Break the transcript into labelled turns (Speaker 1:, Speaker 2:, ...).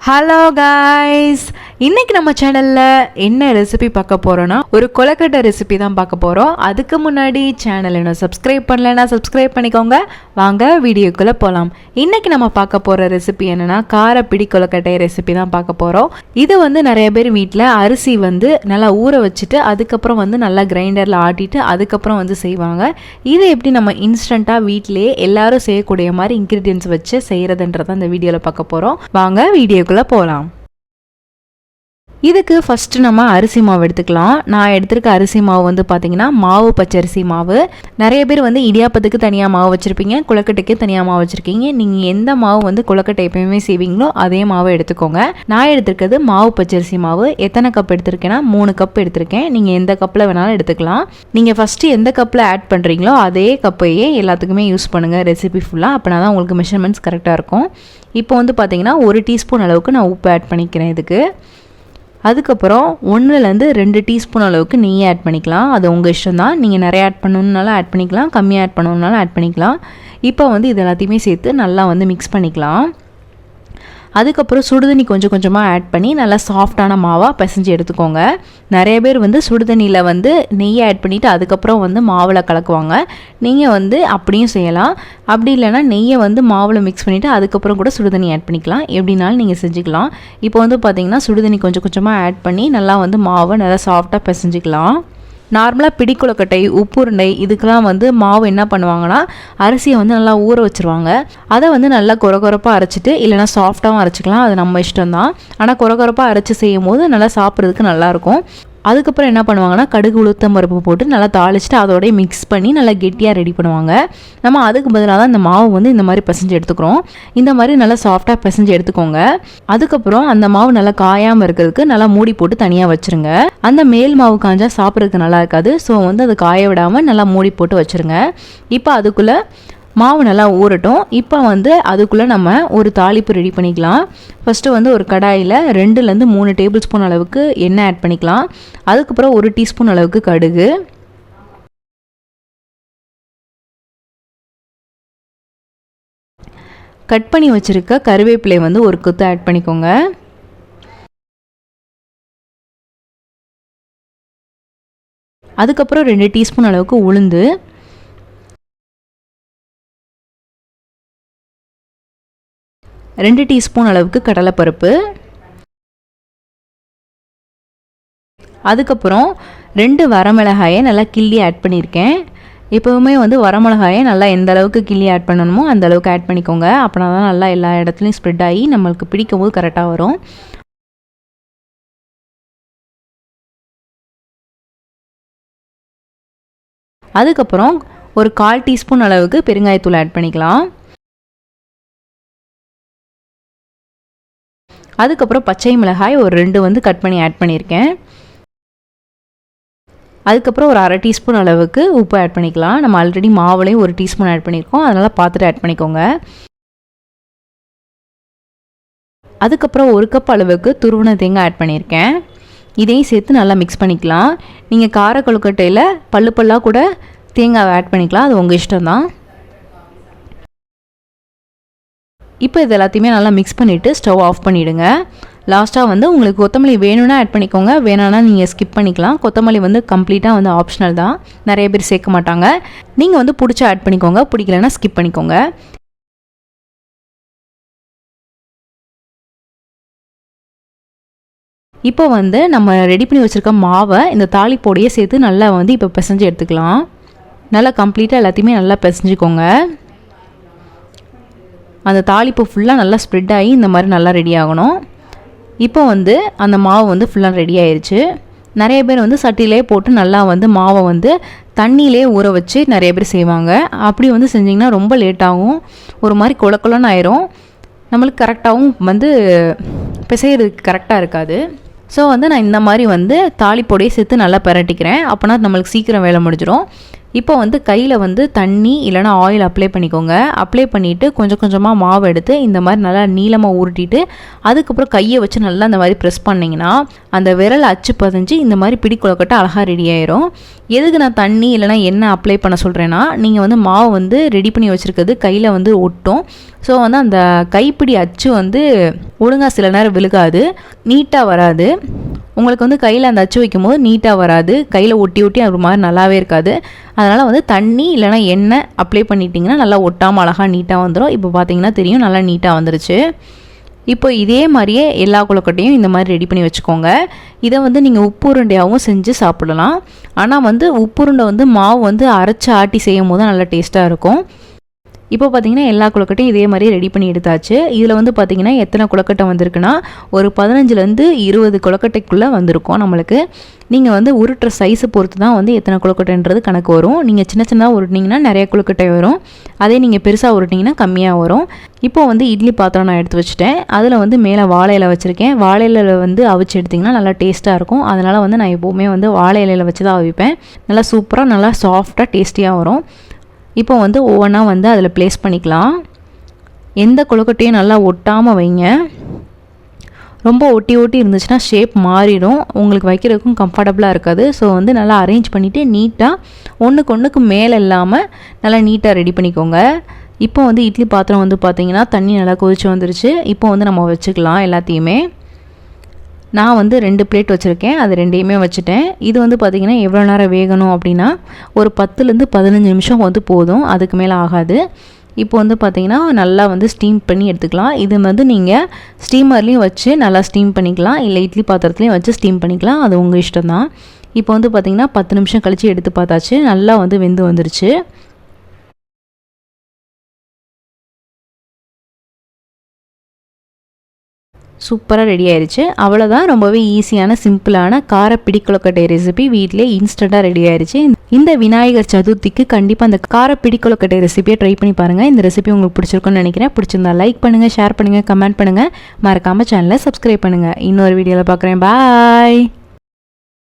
Speaker 1: Hello guys, இன்றைக்கி நம்ம சேனலில் என்ன ரெசிபி பார்க்க போகிறோன்னா ஒரு கொலக்கட்டை ரெசிபி தான் பார்க்க போகிறோம். அதுக்கு முன்னாடி சேனல் இன்னும் சப்ஸ்கிரைப் பண்ணலைன்னா சப்ஸ்கிரைப் பண்ணிக்கோங்க. வாங்க வீடியோக்குள்ளே போகலாம். இன்றைக்கி நம்ம பார்க்க போகிற ரெசிபி என்னென்னா காரப்பிடி கொலக்கட்டை ரெசிபி தான் பார்க்க போகிறோம். இது நிறைய பேர் வீட்டில் அரிசி நல்லா ஊற வச்சுட்டு அதுக்கப்புறம் நல்லா கிரைண்டரில் ஆட்டிட்டு அதுக்கப்புறம் செய்வாங்க. இது எப்படி நம்ம இன்ஸ்டண்ட்டாக வீட்டிலேயே எல்லாரும் செய்யக்கூடிய மாதிரி இன்க்ரீடியன்ஸ் வச்சு செய்கிறதுன்றதான் இந்த வீடியோவில் பார்க்க போகிறோம். வாங்க வீடியோக்குள்ளே போகலாம். இதுக்கு ஃபஸ்ட்டு நம்ம அரிசி மாவு எடுத்துக்கலாம். நான் எடுத்துருக்க அரிசி மாவு பார்த்திங்கன்னா மாவு பச்சரிசி மாவு. நிறைய பேர் இடியாப்பத்துக்கு தனியாக மாவு வச்சுருப்பீங்க, குளக்கட்டைக்கு தனியாக மாவு வச்சுருக்கீங்க. நீங்கள் எந்த மாவு குளக்கட்டை எப்பயுமே செய்வீங்களோ அதே மாவை எடுத்துக்கோங்க. நான் எடுத்துருக்கிறது மாவு பச்சரிசி மாவு. எத்தனை கப் எடுத்திருக்கேன்னா 3 கப் எடுத்திருக்கேன். நீங்கள் எந்த கப்பில் வேணாலும் எடுத்துக்கலாம். நீங்கள் ஃபஸ்ட்டு எந்த கப்பில் ஆட் பண்ணுறீங்களோ அதே கப்பையே எல்லாத்துக்குமே யூஸ் பண்ணுங்கள் ரெசிபி ஃபுல்லாக. அப்படின்னா தான் உங்களுக்கு மெஷர்மெண்ட்ஸ் கரெக்டாக இருக்கும். இப்போ பார்த்திங்கன்னா 1 டீஸ்பூன் அளவுக்கு நான் உப்பு ஆட் பண்ணிக்கிறேன் இதுக்கு. அதுக்கப்புறம் 1-2 டீஸ்பூன் அளவுக்கு நெய் ஆட் பண்ணிக்கலாம். அது உங்கள் இஷ்டம் தான். நீங்கள் நிறைய ஆட் பண்ணணுன்னாலும் ஆட் பண்ணிக்கலாம், கம்மியாக ஆட் பண்ணணுன்னாலும் ஆட் பண்ணிக்கலாம். இப்போ இது எல்லாத்தையுமே சேர்த்து நல்லா மிக்ஸ் பண்ணிக்கலாம். அதுக்கப்புறம் சுடுதண்ணி கொஞ்சம் கொஞ்சமாக ஆட் பண்ணி நல்லா சாஃப்டான மாவாக பிசைஞ்சு எடுத்துக்கோங்க. நிறைய பேர் சுடுதண்ணியில் நெய் ஆட் பண்ணிவிட்டு அதுக்கப்புறம் மாவில் கலக்குவாங்க. நீங்கள் அப்படியும் செய்யலாம். அப்படி இல்லைனா நெய்யை மாவில் மிக்ஸ் பண்ணிவிட்டு அதுக்கப்புறம் கூட சுடுதண்ணி ஆட் பண்ணிக்கலாம். எப்படினாலும் நீங்கள் செஞ்சுக்கலாம். இப்போ பார்த்திங்கன்னா சுடுதண்ணி கொஞ்சம் கொஞ்சமாக ஆட் பண்ணி நல்லா மாவை நல்லா சாஃப்டாக பிசைஞ்சிக்கலாம். நார்மலாக பிடி கொழுக்கட்டை, உப்புருண்டை இதுக்கெல்லாம் மாவு என்ன பண்ணுவாங்கன்னா அரிசியை நல்லா ஊற வச்சுருவாங்க. அதை நல்லா கொரகொரப்பாக அரைச்சிட்டு இல்லைனா சாஃப்டாகவும் அரைச்சிக்கலாம். அது நம்ம இஷ்டம்தான். ஆனால் கொரகொரப்பாக அரைச்சி செய்யும் போது நல்லா சாப்பிட்றதுக்கு நல்லாயிருக்கும். அதுக்கப்புறம் என்ன பண்ணுவாங்கன்னா கடுகு உளுத்தம் பருப்பு போட்டு நல்லா தாளிச்சிட்டு அதோடய மிக்ஸ் பண்ணி நல்லா கெட்டியாக ரெடி பண்ணுவாங்க. நம்ம அதுக்கு பதிலாக தான் இந்த மாவு இந்த மாதிரி பிசைஞ்சு எடுத்துக்கிறோம். இந்த மாதிரி நல்லா சாஃப்டாக பிசைஞ்சு எடுத்துக்கோங்க. அதுக்கப்புறம் அந்த மாவு நல்லா காயாமல் இருக்கிறதுக்கு நல்லா மூடி போட்டு தனியாக வச்சுருங்க. அந்த மேல் மாவு காஞ்சா சாப்பிட்றதுக்கு நல்லா இருக்காது. ஸோ அதை காய விடாமல் நல்லா மூடி போட்டு வச்சுருங்க. இப்போ அதுக்குள்ளே மாவு நல்லா ஊறட்டும். இப்போ அதுக்குள்ளே நம்ம ஒரு தாளிப்பு ரெடி பண்ணிக்கலாம். ஃபஸ்ட்டு ஒரு கடாயில் 2-3 டேபிள் ஸ்பூன் அளவுக்கு எண்ணெய் ஆட் பண்ணிக்கலாம். அதுக்கப்புறம் 1 டீஸ்பூன் அளவுக்கு கடுகு, கட் பண்ணி வச்சுருக்க கருவேப்பிலை ஒரு கொத்து ஆட் பண்ணிக்கோங்க. அதுக்கப்புறம் 2 டீஸ்பூன் அளவுக்கு உளுந்து, 2 டீஸ்பூன் அளவுக்கு கடலைப்பருப்பு, அதுக்கப்புறம் 2 வரமிளகாயை நல்லா கிள்ளி ஆட் பண்ணியிருக்கேன். எப்போவுமே வரமிளகாயை நல்லா எந்த அளவுக்கு கிள்ளி ஆட் பண்ணணுமோ அந்த அளவுக்கு ஆட் பண்ணிக்கோங்க. அப்படின்னா தான் நல்லா எல்லா இடத்துலையும் ஸ்ப்ரெட் ஆகி நம்மளுக்கு பிடிக்கும் போது கரெக்டாக வரும். அதுக்கப்புறம் ஒரு 1/4 டீஸ்பூன் அளவுக்கு பெருங்காயத்தூள் ஆட் பண்ணிக்கலாம். அதுக்கப்புறம் பச்சை மிளகாய் ஒரு 2 கட் பண்ணி ஆட் பண்ணியிருக்கேன். அதுக்கப்புறம் ஒரு 1/2 டீஸ்பூன் அளவுக்கு உப்பு ஆட் பண்ணிக்கலாம். நம்ம ஆல்ரெடி மாவுலையும் 1 டீஸ்பூன் ஆட் பண்ணியிருக்கோம். அதனால் பார்த்துட்டு ஆட் பண்ணிக்கோங்க. அதுக்கப்புறம் 1 கப் அளவுக்கு துருவன தேங்காய் ஆட் பண்ணியிருக்கேன். இதையும் சேர்த்து நல்லா மிக்ஸ் பண்ணிக்கலாம். நீங்கள் கார கொழுக்கட்டையில் பல்லாக கூட தேங்காவை ஆட் பண்ணிக்கலாம். அது உங்கள் இஷ்டம் தான். இப்போ இது எல்லாத்தையுமே நல்லா மிக்ஸ் பண்ணிவிட்டு ஸ்டவ் ஆஃப் பண்ணிவிடுங்க. லாஸ்ட்டாக உங்களுக்கு கொத்தமல்லி வேணும்னா ஆட் பண்ணிக்கோங்க, வேணான்னா நீங்கள் ஸ்கிப் பண்ணிக்கலாம். கொத்தமல்லி கம்ப்ளீட்டாக ஆப்ஷனல் தான். நிறைய பேர் சேர்க்க மாட்டாங்க. நீங்கள் பிடிச்சா ஆட் பண்ணிக்கோங்க, பிடிக்கலன்னா ஸ்கிப் பண்ணிக்கோங்க. இப்போ நம்ம ரெடி பண்ணி வச்சுருக்க மாவை இந்த தாளிப்பொடியை சேர்த்து நல்லா இப்போ பிசைஞ்சு எடுத்துக்கலாம். நல்லா கம்ப்ளீட்டாக எல்லாத்தையுமே நல்லா பிசைஞ்சிக்கோங்க. அந்த தாளிப்பு ஃபுல்லாக நல்லா ஸ்ப்ரெட் ஆகி இந்த மாதிரி நல்லா ரெடி ஆகணும். இப்போ அந்த மாவு ஃபுல்லாக ரெடி ஆயிடுச்சு. நிறைய பேர் சட்டியிலே போட்டு நல்லா மாவை தண்ணியிலே ஊற வச்சு நிறைய பேர் செய்வாங்க. அப்படி செஞ்சிங்கன்னா ரொம்ப லேட் ஆகும், ஒரு மாதிரி கொலன்னு ஆயிரும். நம்மளுக்கு கரெக்டாகவும் பிசைகிறதுக்கு கரெக்டாக இருக்காது. ஸோ நான் இந்த மாதிரி தாளிப்பொடியை சேர்த்து நல்லா பரட்டிக்கிறேன். அப்போனா நம்மளுக்கு சீக்கிரம் வேலை முடிஞ்சிடும். இப்போ வந்து கையில் வந்து தண்ணி இல்லைனா ஆயில் அப்ளை பண்ணிக்கோங்க. அப்ளை பண்ணிவிட்டு கொஞ்சம் கொஞ்சமாக மாவு எடுத்து இந்த மாதிரி நல்லா நீளமாக உருட்டிட்டு அதுக்கப்புறம் கையை வச்சு நல்லா அந்த மாதிரி ப்ரெஸ் பண்ணிங்கன்னா அந்த விரல் அச்சு பதிஞ்சு இந்த மாதிரி பிடி கொழுக்கட்டை அழகாக ரெடி ஆயிரும். எதுக்கு நான் தண்ணி இல்லைனா எண்ணெய் அப்ளை பண்ண சொல்கிறேன்னா, நீங்கள் வந்து மாவு வந்து ரெடி பண்ணி வச்சுருக்கிறது கையில் வந்து ஒட்டும். ஸோ வந்து அந்த கைப்பிடி அச்சு வந்து ஒழுங்காக சில நேரம் விழுகாது, நீட்டாக வராது. உங்களுக்கு வந்து கையில் அந்த அச்சு வைக்கும் போது நீட்டாக வராது, கையில் ஒட்டி ஒட்டி ஒரு மாதிரி நல்லாவே இருக்காது. அதனால் வந்து தண்ணி இல்லைனா எண்ணெய் அப்ளை பண்ணிட்டிங்கன்னா நல்லா ஒட்டாமல் அழகாக நீட்டாக வந்துடும். இப்போ பார்த்தீங்கன்னா தெரியும், நல்லா நீட்டாக வந்துருச்சு. இப்போ இதே மாதிரியே எல்லா கொழுக்கட்டையும் இந்த மாதிரி ரெடி பண்ணி வச்சுக்கோங்க. இதை வந்து நீங்கள் உப்பு உருண்டையாகவும் செஞ்சு சாப்பிடலாம். ஆனால் வந்து உப்பு உருண்டை வந்து மாவு வந்து அரைச்சி ஆட்டி செய்யும் போது நல்லா டேஸ்ட்டாக இருக்கும். இப்போ பார்த்தீங்கன்னா எல்லா கொழுக்கட்டையும் இதே மாதிரி ரெடி பண்ணி எடுத்தாச்சு. இதில் வந்து பார்த்தீங்கன்னா எத்தனை கொழுக்கட்டை வந்திருக்குன்னா ஒரு 15லேருந்து 20 கொழுக்கட்டைக்குள்ளே வந்திருக்கும் நம்மளுக்கு. நீங்கள் வந்து உருட்டுற சைஸை பொறுத்து தான் வந்து எத்தனை கொழுக்கட்டைன்றது கணக்கு வரும். நீங்கள் சின்ன சின்னதாக உருட்டினீங்கன்னா நிறைய கொழுக்கட்டை வரும், அதே நீங்கள் பெருசாக உருட்டிங்கன்னா கம்மியாக வரும். இப்போ வந்து இட்லி பாத்திரம் நான் எடுத்து வச்சுட்டேன். அதில் வந்து மேலே வாழை இலை வச்சுருக்கேன். வாழை இலையில் வந்து அவிச்சு எடுத்திங்கன்னா நல்லா டேஸ்ட்டாக இருக்கும். அதனால் வந்து நான் எப்போவுமே வந்து வாழை இலையில் வச்சு தான் அவிப்பேன். நல்லா சூப்பராக நல்லா சாஃப்டாக டேஸ்டியாக வரும். இப்போ வந்து ஒவ்வொன்றா வந்து அதில் ப்ளேஸ் பண்ணிக்கலாம். எந்த கொழுக்கட்டையும் நல்லா ஒட்டாமல் வைங்க. ரொம்ப ஒட்டி ஒட்டி இருந்துச்சுன்னா ஷேப் மாறிடும், உங்களுக்கு வைக்கிறதுக்கும் கம்ஃபர்டபுளாக இருக்காது. ஸோ வந்து நல்லா அரேஞ்ச் பண்ணிவிட்டு நீட்டாக ஒன்றுக்கு மேலே இல்லாமல் நல்லா நீட்டாக ரெடி பண்ணிக்கோங்க. இப்போ வந்து இட்லி பாத்திரம் வந்து பார்த்திங்கன்னா தண்ணி நல்லா கொதிச்சு வந்துருச்சு. இப்போ வந்து நம்ம வச்சுக்கலாம் எல்லாத்தையுமே. நான் வந்து 2 பிளேட் வச்சுருக்கேன், அது 2யுமே வச்சுட்டேன். இது வந்து பார்த்திங்கன்னா எவ்வளோ நேரம் வேகணும் அப்படின்னா ஒரு 10லேருந்து 15 நிமிஷம் வந்து போதும், அதுக்கு மேலே ஆகாது. இப்போ வந்து பார்த்திங்கன்னா நல்லா வந்து ஸ்டீம் பண்ணி எடுத்துக்கலாம். இது வந்து நீங்கள் ஸ்டீமர்லேயும் வச்சு நல்லா ஸ்டீம் பண்ணிக்கலாம், இல்லை இட்லி பாத்திரத்துலேயும் வச்சு ஸ்டீம் பண்ணிக்கலாம், அது உங்கள் இஷ்டம் தான். இப்போ வந்து பார்த்திங்கன்னா 10 நிமிஷம் கழித்து எடுத்து பார்த்தாச்சு, நல்லா வந்து வெந்து வந்துருச்சு. சூப்பராக ரெடி ஆயிடுச்சு. அவ்வளோதான், ரொம்பவே ஈஸியான சிம்பிளான கார பிடி கொழுக்கட்டை ரெசிபி வீட்டிலே இன்ஸ்டண்ட்டாக ரெடி ஆயிடுச்சு. இந்த விநாயகர் சதுர்த்திக்கு கண்டிப்பாக அந்த கார பிடி கொழுக்கட்டை ரெசிபியை ட்ரை பண்ணி பாருங்கள். இந்த ரெசிபி உங்களுக்கு பிடிச்சிருக்குன்னு நினைக்கிறேன். பிடிச்சிருந்தா லைக் பண்ணுங்கள், ஷேர் பண்ணுங்கள், கமெண்ட் பண்ணுங்கள், மறக்காமல் சேனலை சப்ஸ்கிரைப் பண்ணுங்கள். இன்னொரு வீடியோவில் பார்க்குறேன். பாய்.